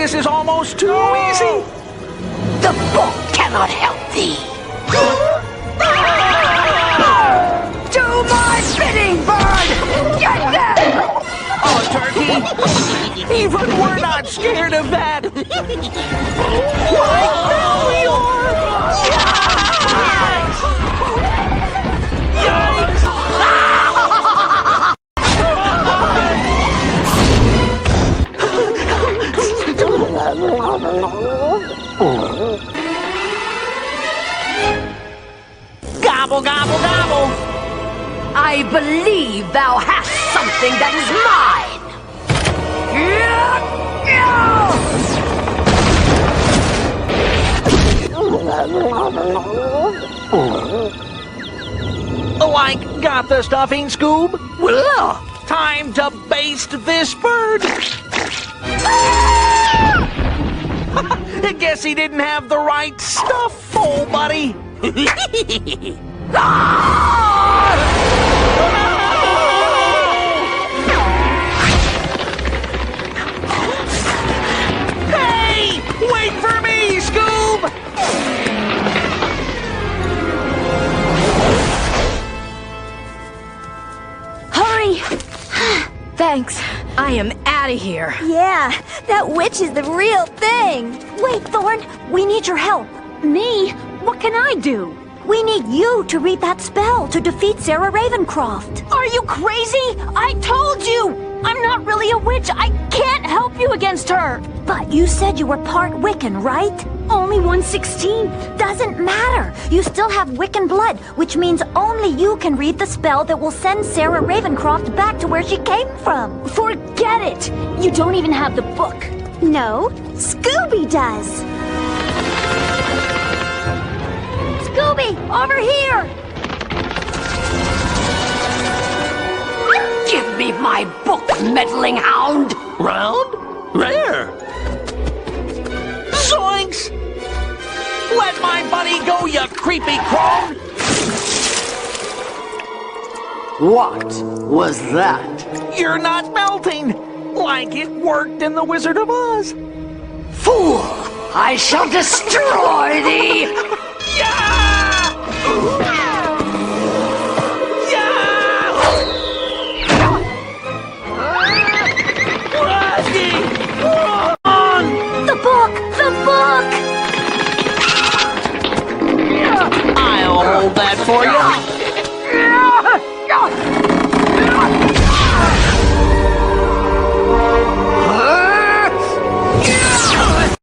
This is almost too easy. The book cannot help thee. Do my bidding, bird! Get them! Oh, turkey! Even we're not scared of that! Like now we are! Yikes! Gobble, gobble, gobble! I believe thou hast something that is mine! Like, got the stuffing, Scoob? Well, time to baste this bird! I guess he didn't have the right stuff, old buddy! Hey! Wait for me, Scoob! Hurry! Thanks. I am out of here. Yeah, that witch is the real thing. Wait, Thorn, we need your help. Me? What can I do? We need you to read that spell to defeat Sarah Ravencroft. Are you crazy? I told you! I'm not really a witch. I can't help you against her. But you said you were part Wiccan, right? Only 1/16. Doesn't matter. You still have Wiccan blood, which means only you can read the spell that will send Sarah Ravencroft back to where she came from. Forget it! You don't even have the book. No, Scooby does. Scooby, over here! Give me my book, meddling hound! Round? Rare! Zoinks! Let my buddy go, you creepy crone! What was that? You're not melting! Like it worked in The Wizard of Oz! Fool! I shall destroy thee! Yeah!